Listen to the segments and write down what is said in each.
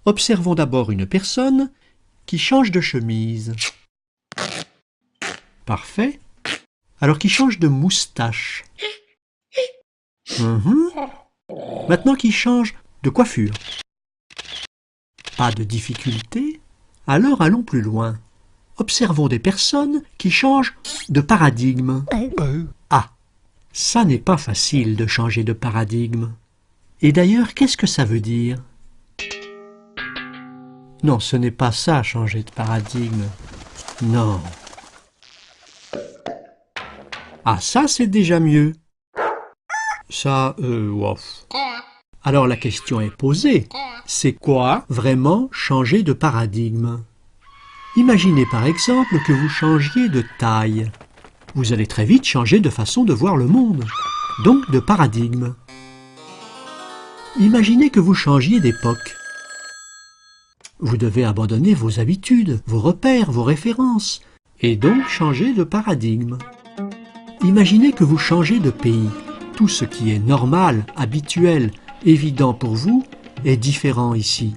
Observons d'abord une personne qui change de chemise. Parfait. Alors qui change de moustache. Maintenant qui change de coiffure. Pas de difficulté? Alors allons plus loin. Observons des personnes qui changent de paradigme. Ah, ça n'est pas facile de changer de paradigme. Et d'ailleurs, qu'est-ce que ça veut dire? Non, ce n'est pas ça, changer de paradigme. Non. Ah, ça, c'est déjà mieux. Ça, ouf. Alors la question est posée. C'est quoi vraiment changer de paradigme? Imaginez par exemple que vous changiez de taille. Vous allez très vite changer de façon de voir le monde, donc de paradigme. Imaginez que vous changiez d'époque. Vous devez abandonner vos habitudes, vos repères, vos références, et donc changer de paradigme. Imaginez que vous changez de pays. Tout ce qui est normal, habituel, évident pour vous, est différent ici.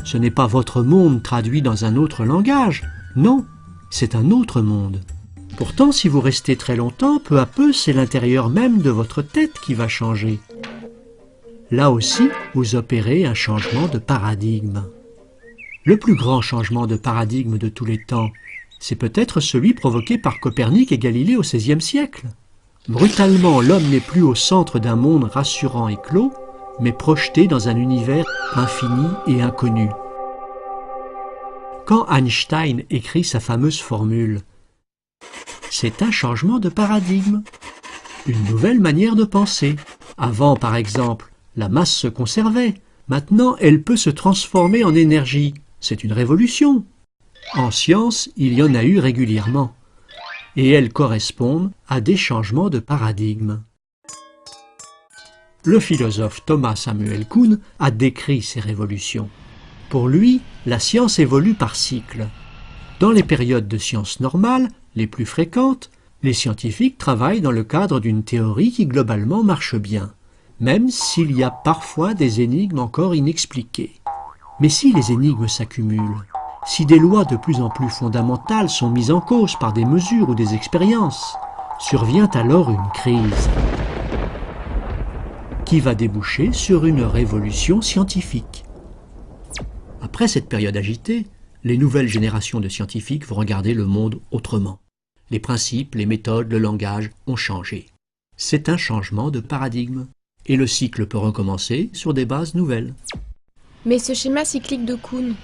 Ce n'est pas votre monde traduit dans un autre langage, non, c'est un autre monde. Pourtant, si vous restez très longtemps, peu à peu, c'est l'intérieur même de votre tête qui va changer. Là aussi, vous opérez un changement de paradigme. Le plus grand changement de paradigme de tous les temps, c'est peut-être celui provoqué par Copernic et Galilée au XVIe siècle. Brutalement, l'homme n'est plus au centre d'un monde rassurant et clos, mais projeté dans un univers infini et inconnu. Quand Einstein écrit sa fameuse formule, c'est un changement de paradigme, une nouvelle manière de penser. Avant, par exemple, la masse se conservait. Maintenant, elle peut se transformer en énergie. C'est une révolution. En science, il y en a eu régulièrement. Et elles correspondent à des changements de paradigme. Le philosophe Thomas Samuel Kuhn a décrit ces révolutions. Pour lui, la science évolue par cycles. Dans les périodes de sciences normales, les plus fréquentes, les scientifiques travaillent dans le cadre d'une théorie qui globalement marche bien, même s'il y a parfois des énigmes encore inexpliquées. Mais si les énigmes s'accumulent, si des lois de plus en plus fondamentales sont mises en cause par des mesures ou des expériences, survient alors une crise qui va déboucher sur une révolution scientifique. Après cette période agitée, les nouvelles générations de scientifiques vont regarder le monde autrement. Les principes, les méthodes, le langage ont changé. C'est un changement de paradigme. Et le cycle peut recommencer sur des bases nouvelles. Mais ce schéma cyclique de Kuhn,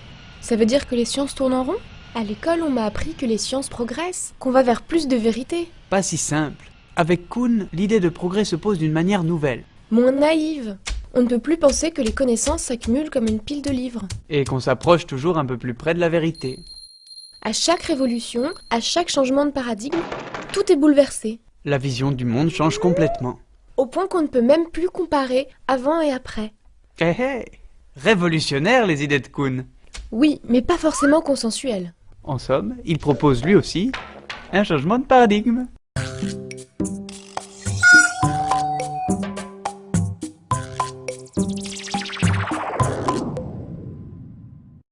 ça veut dire que les sciences tournent en rond? À l'école, on m'a appris que les sciences progressent, qu'on va vers plus de vérité. Pas si simple. Avec Kuhn, l'idée de progrès se pose d'une manière nouvelle. Moins naïve. On ne peut plus penser que les connaissances s'accumulent comme une pile de livres. Et qu'on s'approche toujours un peu plus près de la vérité. À chaque révolution, à chaque changement de paradigme, tout est bouleversé. La vision du monde change complètement. Au point qu'on ne peut même plus comparer avant et après. Hé hé, révolutionnaire les idées de Kuhn. Oui, mais pas forcément consensuelles. En somme, il propose lui aussi un changement de paradigme.